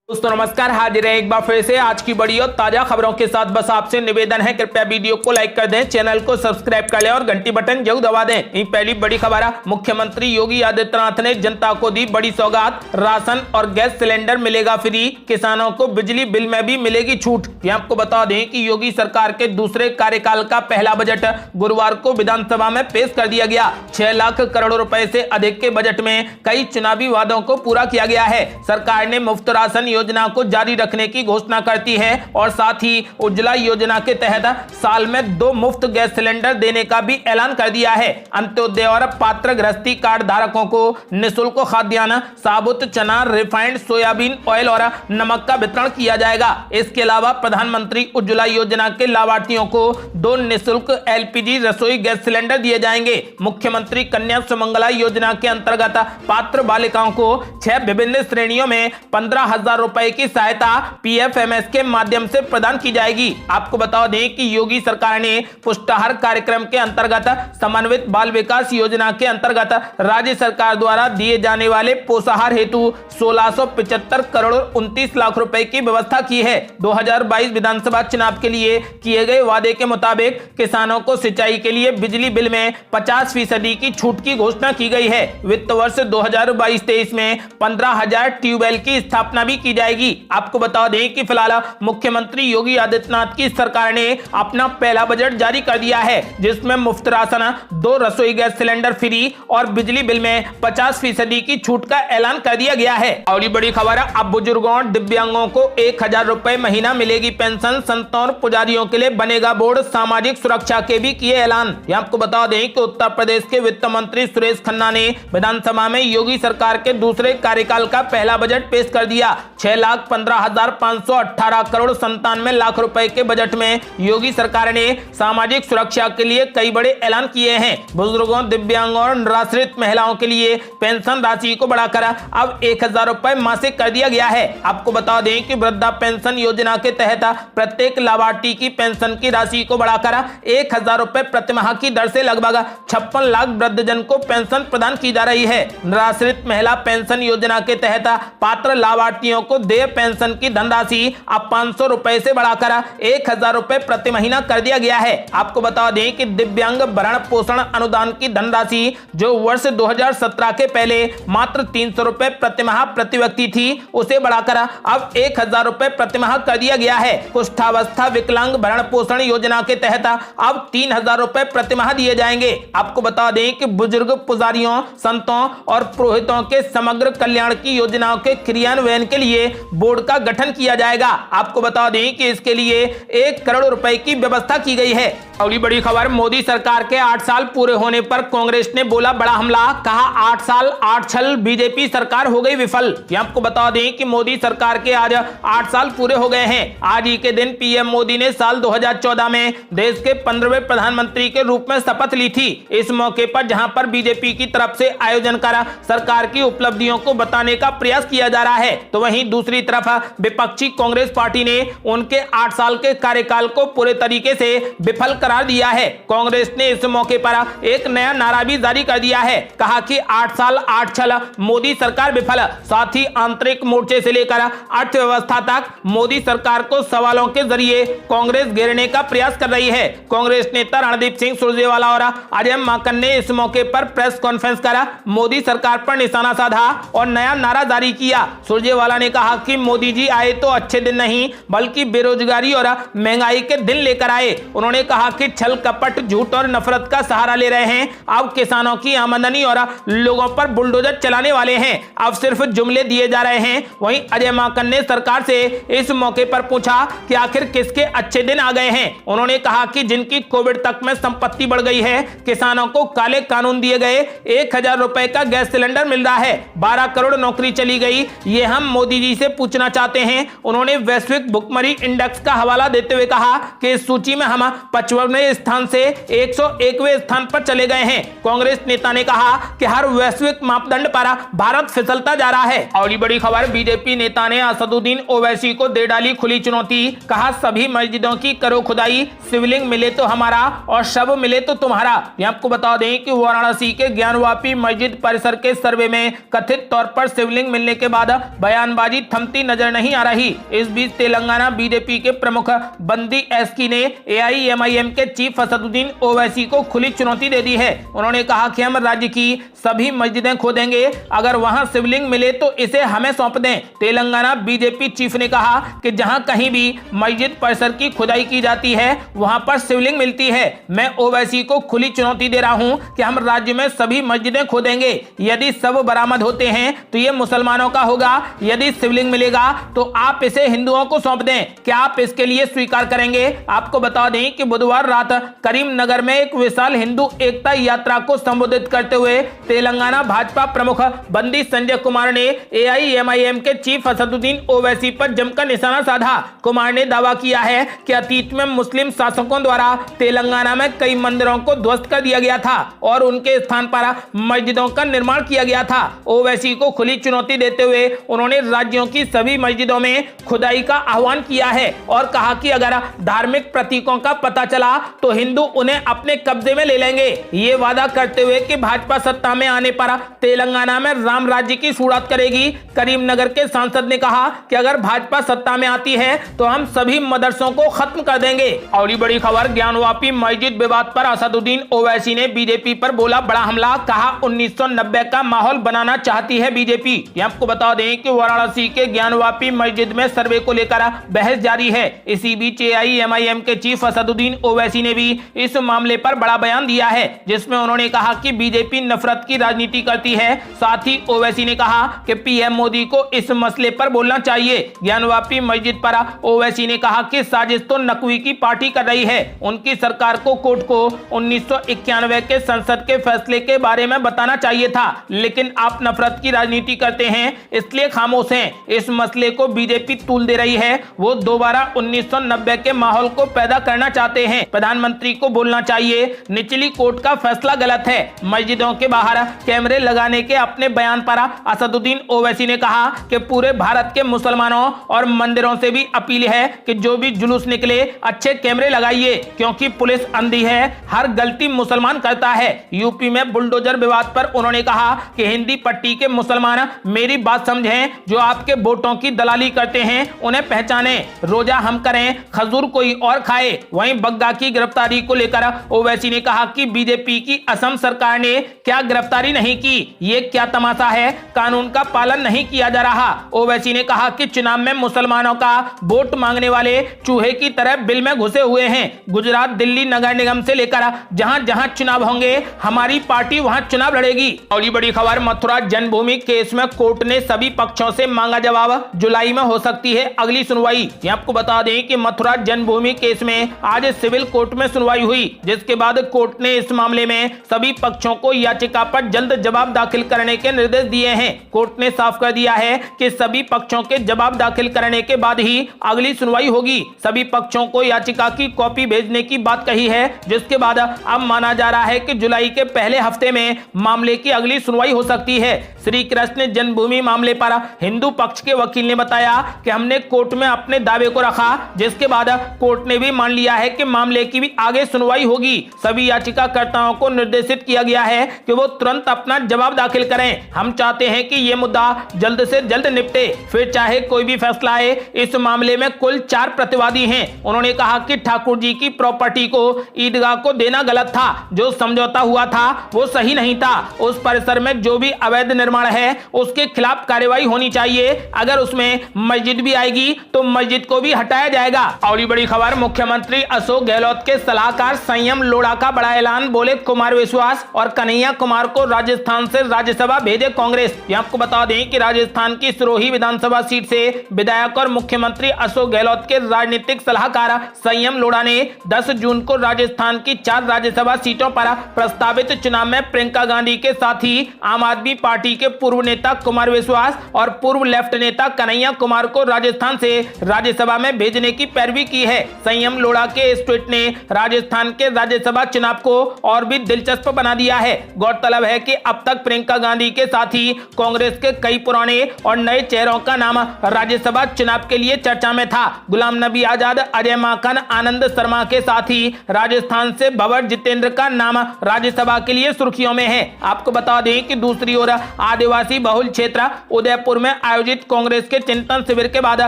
दोस्तों नमस्कार, हाजिर है एक बार फिर से आज की बड़ी और ताजा खबरों के साथ। बस आपसे निवेदन है, कृपया वीडियो को लाइक कर दें, चैनल को सब्सक्राइब कर लें और घंटी बटन जरूर दबा दें। पहली बड़ी खबर है, मुख्यमंत्री योगी आदित्यनाथ ने जनता को दी बड़ी सौगात। राशन और गैस सिलेंडर मिलेगा फ्री, किसानों को बिजली बिल में भी मिलेगी छूट। आपको बता दें कि योगी सरकार के दूसरे कार्यकाल का पहला बजट गुरुवार को विधानसभा में पेश कर दिया गया। 6 लाख करोड़ रुपए से अधिक के बजट में कई चुनावी वादों को पूरा किया गया है। सरकार ने मुफ्त राशन योजना को जारी रखने की घोषणा करती है और साथ ही उज्ज्वला योजना के तहत साल में 2 मुफ्त गैस सिलेंडर देने का भी ऐलान कर दिया है। अंत्योदय और पात्र गृहस्थी कार्ड धारकों को निःशुल्क खाद्यान्न, साबुत चना, रिफाइंड सोयाबीन ऑयल और नमक का वितरण किया जाएगा। इसके अलावा प्रधानमंत्री उज्ज्वला योजना के लाभार्थियों को 2 निःशुल्क एलपीजी रसोई गैस सिलेंडर दिए जाएंगे। मुख्यमंत्री कन्या सुमंगला योजना के अंतर्गत पात्र बालिकाओं को 6 विभिन्न श्रेणियों में 15,000 रुपए की सहायता पीएफएमएस के माध्यम से प्रदान की जाएगी। आपको बता दें कि योगी सरकार ने पुष्टाहार कार्यक्रम के अंतर्गत समन्वित बाल विकास योजना के अंतर्गत राज्य सरकार द्वारा दिए जाने वाले पोषाहार हेतु 1675 करोड़ 29 लाख रुपए की व्यवस्था की है। 2022 विधानसभा चुनाव के लिए किए गए वादे के मुताबिक किसानों को सिंचाई के लिए बिजली बिल में 50% की छूट की घोषणा की गई है। वित्त वर्ष 2022-23 में 15,000 ट्यूबवेल की स्थापना भी की जाएगी। आपको बता दें कि फिलहाल मुख्यमंत्री योगी आदित्यनाथ की सरकार ने अपना पहला बजट जारी कर दिया है, जिसमें मुफ्त राशन, 2 रसोई गैस सिलेंडर फ्री और बिजली बिल में 50% की छूट का ऐलान कर दिया गया है। और बड़ी खबर है, अब बुजुर्गों और दिव्यांगों को 1,000 रुपए महीना मिलेगी पेंशन। संतों और पुजारियों के लिए बनेगा बोर्ड, सामाजिक सुरक्षा के भी किए ऐलान। आपको बता दें कि उत्तर प्रदेश के वित्त मंत्री सुरेश खन्ना ने विधानसभा में योगी सरकार के दूसरे कार्यकाल का पहला बजट पेश कर दिया। 6,15,518 करोड़ 97 लाख रुपए के बजट में योगी सरकार ने सामाजिक सुरक्षा के लिए कई बड़े ऐलान किए हैं। बुजुर्गों, दिव्यांगों और निराश्रित महिलाओं के लिए पेंशन राशि को बढ़ाकर अब 1,000 रुपए मासिक कर दिया गया है। आपको बता दें कि वृद्धा पेंशन योजना के तहत प्रत्येक लाभार्थी की पेंशन की राशि को बढ़ाकर 1,000 रुपए प्रतिमाह की दर से लगभग 56 लाख वृद्धजन को पेंशन प्रदान की जा रही है। निराश्रित महिला पेंशन योजना के तहत पात्र लाभार्थियों को देय पेंशन की धनराशि अब 500 रुपए से बढ़ाकर 1,000 रुपए प्रति महीना कर दिया गया है। आपको बता दें कि दिव्यांग भरण पोषण अनुदान की धनराशि जो वर्ष 2017 के पहले मात्र 300 रुपए प्रति माह प्रति व्यक्ति थी, उसे बढ़ाकर अब 1,000 रुपए प्रति माह कर दिया गया है। कुष्ठावस्था विकलांग भरण पोषण योजना के तहत अब 3,000 रुपए प्रति माह दिए जाएंगे। आपको बता दें कि बुजुर्ग, पुजारियों, संतों और पुरोहितों के समग्र कल्याण की योजनाओं के क्रियान्वयन के लिए बोर्ड का गठन किया जाएगा। आपको बता दें कि इसके लिए 1 करोड़ रुपए की व्यवस्था की गई है। अगली बड़ी खबर, मोदी सरकार के 8 साल पूरे होने पर कांग्रेस ने बोला बड़ा हमला, कहा 8 साल 8 छल बीजेपी सरकार हो गई विफल। आपको बता दें कि मोदी सरकार के आज 8 साल पूरे हो गए हैं। आज ही के दिन पीएम मोदी ने साल 2014 में देश के 15वें प्रधानमंत्री के रूप में शपथ ली थी। इस मौके पर जहां पर बीजेपी की तरफ से आयोजन कर सरकार की उपलब्धियों को बताने का प्रयास किया जा रहा है, तो वहीं दूसरी तरफ विपक्षी कांग्रेस पार्टी ने उनके 8 साल के कार्यकाल को पूरे तरीके से विफल करार दिया है। कांग्रेस ने इस मौके पर एक नया नारा भी जारी कर दिया है, कहा कि 8 साल 8 छल मोदी सरकार विफल। साथ ही आंतरिक मोर्चे से लेकर अर्थव्यवस्था तक मोदी सरकार को सवालों के जरिए कांग्रेस घेरने का प्रयास कर रही है। कांग्रेस नेता रणदीप सिंह सुरजेवाला और अजय माकन ने इस मौके पर प्रेस कॉन्फ्रेंस कर मोदी सरकार पर निशाना साधा और नया नारा जारी किया। सुरजेवाला ने कहा कि मोदी जी आए तो अच्छे दिन नहीं, बल्कि बेरोजगारी और महंगाई के दिन लेकर आए। उन्होंने कहा कि छल कपट, झूठ और नफरत का सहारा ले रहे हैं। अब किसानों की आमदनी और लोगों पर बुलडोजर चलाने वाले हैं, अब सिर्फ जुमले दिए जा रहे हैं। वहीं अजय माकन ने सरकार से इस मौके पर पूछा कि आखिर किसके अच्छे दिन आ गए हैं। उन्होंने कहा कि जिनकी कोविड तक में संपत्ति बढ़ गई है, किसानों को काले कानून दिए गए, 1,000 रुपए का गैस सिलेंडर मिल रहा है, 12 करोड़ नौकरी चली गई, ये हम मोदी जी से पूछना चाहते हैं। उन्होंने वैश्विक भुखमरी इंडेक्स का हवाला देते हुए कहा कि इस सूची में हम 55 152वें स्थान से 101वें स्थान पर चले गए हैं। कांग्रेस नेता ने कहा कि हर वैश्विक मापदंड पर भारत फिसलता जा रहा है। और बड़ी खबर, बीजेपी नेता ने असदुद्दीन ओवैसी को दे डाली खुली चुनौती। कहा सभी मस्जिदों की करो खुदाई, शिवलिंग मिले तो हमारा और शव मिले तो तुम्हारा। आपको बता दें कि वाराणसी के ज्ञानवापी मस्जिद परिसर के सर्वे में कथित तौर पर शिवलिंग मिलने के बाद बयानबाजी थमती नजर नहीं आ रही। इस बीच तेलंगाना बीजेपी के प्रमुख बंदी एसकी ने एआईएमआईएम के चीफ असदुद्दीन ओवैसी को खुली चुनौती दे दी है। उन्होंने कहा कि हम राज्य की सभी मस्जिदें खोदेंगे, अगर वहां शिवलिंग मिले तो इसे हमें सौंप दें। तेलंगाना बीजेपी चीफ ने कहा कि जहां कहीं भी मस्जिद परिसर की खुदाई की जाती है वहां पर शिवलिंग मिलती है। मैं ओवैसी को खुली चुनौती दे रहा हूं कि हम राज्य में सभी मस्जिदें खोदेंगे। यदि सब बरामद होते हैं तो ये मुसलमानों का होगा, यदि शिवलिंग मिलेगा तो आप इसे हिंदुओं को सौंप दें। क्या आप इसके लिए स्वीकार करेंगे? आपको बता दें कि बुधवार रात करीमनगर में एक विशाल हिंदू एकता यात्रा को संबोधित करते हुए तेलंगाना भाजपा प्रमुख बंदी संजय कुमार ने एआईएमआईएम के चीफ असदुद्दीन ओवैसी पर जमकर निशाना साधा। कुमार ने दावा किया है कि अतीत में मुस्लिम शासकों द्वारा तेलंगाना में कई मंदिरों को ध्वस्त कर दिया गया था और उनके स्थान पर मस्जिदों का निर्माण किया गया था। ओवैसी को खुली चुनौती देते हुए उन्होंने राज्यों की सभी मस्जिदों में खुदाई का आह्वान किया है और कहा कि अगर धार्मिक प्रतीकों का पता चला तो हिंदू उन्हें अपने कब्जे में ले लेंगे। ये वादा करते हुए कि भाजपा सत्ता में आने पर तेलंगाना में राम राज्य की शुरुआत करेगी। करीमनगर के सांसद ने कहा कि अगर भाजपा सत्ता में आती है तो हम सभी मदरसों को खत्म कर देंगे। और ये बड़ी खबर, ज्ञानवापी मस्जिद विवाद पर असदुद्दीन ओवैसी ने बीजेपी पर बोला बड़ा हमला। कहा 1990 का माहौल बनाना चाहती है बीजेपी। आपको बता दें कि वाराणसी के ज्ञानवापी मस्जिद में सर्वे को लेकर बहस जारी है। इसी बीच एआईएमआईएम के चीफ असदुद्दीन ओवैसी ने भी इस मामले पर बड़ा बयान दिया है, जिसमें उन्होंने कहा कि बीजेपी नफरत की राजनीति करती है। साथ ही ओवैसी ने कहा कि पीएम मोदी को इस मसले पर बोलना चाहिए। ज्ञानवापी मस्जिद पर ओवैसी ने कहा कि साजिश तो नकवी की पार्टी कर रही है। उनकी सरकार को कोर्ट को 1991 के संसद के फैसले के बारे में बताना चाहिए था, लेकिन आप नफरत की राजनीति करते हैं इसलिए खामोश हैं। इस मसले को बीजेपी तूल दे रही है। वो दोबारा 1990 के माहौल को पैदा करना चाहते हैं। प्रधानमंत्री को बोलना चाहिए निचली कोर्ट का फैसला गलत है। मस्जिदों के बाहर कैमरे लगाने के अपने बयान पर असदुद्दीन ओवैसी ने कहा कि पूरे भारत के मुसलमानों और मंदिरों से भी अपील है कि जो भी जुलूस निकले अच्छे कैमरे लगाइए, क्योंकि पुलिस अंधी है, हर गलती मुसलमान करता है। यूपी में बुलडोजर विवाद पर उन्होंने कहा कि हिंदी पट्टी के मुसलमान मेरी बात समझें, जो आपके वोटों की दलाली करते हैं उन्हें पहचाने। रोजा हम करें, खजूर कोई और खाए। वहीं बग्गा की गिरफ्तारी को लेकर ओवैसी ने कहा कि बीजेपी की असम सरकार ने क्या गिरफ्तारी नहीं की, ये क्या तमाशा है, कानून का पालन नहीं किया जा रहा। ओवैसी ने कहा कि चुनाव में मुसलमानों का वोट मांगने वाले चूहे की तरह बिल में घुसे हुए हैं। गुजरात, दिल्ली नगर निगम से लेकर जहां जहां चुनाव होंगे हमारी पार्टी वहां चुनाव लड़ेगी। और ये बड़ी खबर, मथुरा जन्मभूमि केस में कोर्ट ने सभी पक्षों से मांगा जवाब। जुलाई में हो सकती है अगली सुनवाई। आपको बता दें कि मथुरा जन्मभूमि केस में आज सिविल कोर्ट में सुनवाई हुई, जिसके बाद कोर्ट ने इस मामले में सभी पक्षों को याचिका पर जल्द जवाब दाखिल करने के निर्देश दिए हैं। कोर्ट ने साफ कर दिया है कि सभी पक्षों के जवाब दाखिल करने के बाद ही अगली सुनवाई होगी। सभी पक्षों को याचिका की कॉपी भेजने की बात कही है, जिसके बाद अब माना जा रहा है कि जुलाई के पहले हफ्ते में मामले की अगली सुनवाई हो सकती है। श्री कृष्ण जन्मभूमि मामले पर हिंदू पक्ष के वकील ने बताया कि हमने कोर्ट में अपने दावे को रखा, जिसके बाद कोर्ट ने भी मान लिया है कि मामले की भी आगे सुनवाई होगी। सभी याचिकाकर्ताओं को निर्देशित किया गया है कि वो तुरंत अपना जवाब दाखिल करें। हम चाहते हैं कि ये मुद्दा जल्द से जल्द निपटे, फिर चाहे कोई भी फैसला आए। इस मामले में कुल 4 प्रतिवादी हैं। उन्होंने कहा कि ठाकुर जी की प्रॉपर्टी को ईदगाह को देना गलत था, जो समझौता हुआ था वो सही नहीं था। उस परिसर में जो भी अवैध निर्माण है उसके खिलाफ कार्रवाई होनी चाहिए। अगर उसमें मस्जिद भी आएगी तो मस्जिद को भी हटाया जाएगा। और ये बड़ी खबर, मुख्यमंत्री अशोक गहलोत के सलाहकार संयम लोढ़ा का बड़ा ऐलान। बोले कुमार विश्वास और कन्हैया कुमार को राजस्थान से राज्यसभा भेजे कांग्रेस। आपको बता दें कि राजस्थान की सिरोही विधानसभा सीट से विधायक और मुख्यमंत्री अशोक गहलोत के राजनीतिक सलाहकार संयम लोढ़ा ने 10 जून को राजस्थान की 4 राज्यसभा सीटों पर प्रस्तावित चुनाव में प्रियंका गांधी के साथ ही आम आदमी पार्टी के पूर्व नेता कुमार विश्वास और पूर्व लेफ्ट नेता कन्हैया कुमार को राजस्थान से राज्यसभा में भेजने की पैरवी की है। संयम लोढ़ा के इस ट्वीट ने राजस्थान के राज्यसभा चुनाव को और भी दिलचस्प बना दिया है। गौरतलब है कि अब तक प्रियंका गांधी के साथ ही कांग्रेस के कई पुराने और नए चेहरों का नाम राज्यसभा चुनाव के लिए चर्चा में था। गुलाम नबी आजाद, अजय माकन, आनंद शर्मा के साथ ही राजस्थान से भंवर जितेंद्र का नाम राज्यसभा के लिए सुर्खियों में है। आपको बता दें कि दूसरी ओर आदिवासी बहुल क्षेत्र उदयपुर में आयोजित कांग्रेस के चिंतन शिविर के बाद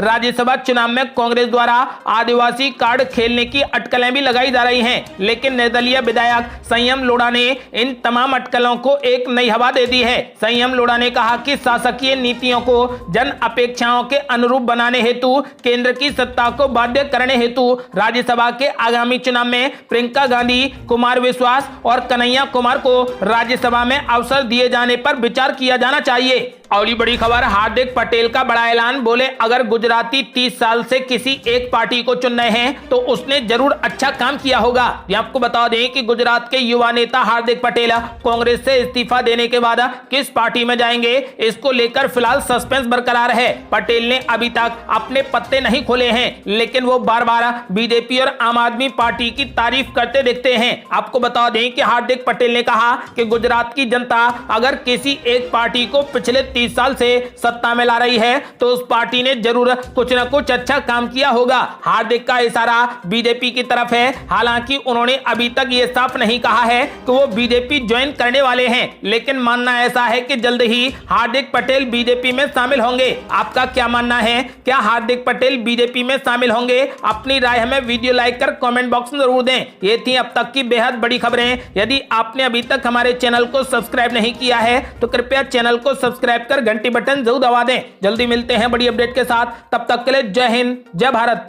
राज्यसभा चुनाव में कांग्रेस द्वारा आदिवासी कार्ड खेलने की अटकलें भी लगाई जा रही हैं, लेकिन निर्दलीय विधायक संयम लोढ़ा ने इन तमाम अटकलों को एक नई हवा दे दी है। संयम लोढ़ा ने कहा कि शासकीय नीतियों को जन अपेक्षाओं के अनुरूप बनाने हेतु केंद्र की सत्ता को बाध्य करने हेतु राज्यसभा के आगामी चुनाव में प्रियंका गांधी, कुमार विश्वास और कन्हैया कुमार को राज्यसभा में अवसर दिए जाने पर विचार किया जाना चाहिए। और बड़ी खबर, हार्दिक पटेल का बड़ा ऐलान। बोले अगर गुजराती 30 साल से किसी एक पार्टी को चुन रहे हैं तो उसने जरूर अच्छा काम किया होगा। ये आपको बता दें कि गुजरात के युवा नेता हार्दिक पटेल कांग्रेस से इस्तीफा देने के बाद किस पार्टी में जाएंगे, इसको लेकर फिलहाल सस्पेंस बरकरार है। पटेल ने अभी तक अपने पत्ते नहीं खोले हैं, लेकिन वो बार बार बीजेपी और आम आदमी पार्टी की तारीफ करते दिखते हैं। आपको बता दें कि हार्दिक पटेल ने कहा कि गुजरात की जनता अगर किसी एक पार्टी को पिछले 30 साल से सत्ता में ला रही है तो उस पार्टी ने जरूर कुछ न कुछ अच्छा काम किया होगा। हार्दिक का इशारा बीजेपी की तरफ है। हालांकि उन्होंने अभी तक ये साफ नहीं कहा है कि वो बीजेपी ज्वाइन करने वाले हैं, लेकिन मानना ऐसा है कि जल्द ही हार्दिक पटेल बीजेपी में शामिल होंगे। आपका क्या मानना है, क्या हार्दिक पटेल बीजेपी में शामिल होंगे? अपनी राय हमें वीडियो लाइक कर कमेंट बॉक्स में जरूर दें। ये थी अब तक की बेहद बड़ी खबरें। यदि आपने अभी तक हमारे चैनल को सब्सक्राइब नहीं किया है तो कृपया चैनल को सब्सक्राइब कर घंटी बटन जरूर दबा दें। जल्दी मिलते हैं बड़ी अपडेट के साथ, तब तक के लिए जय हिंद, जय भारत।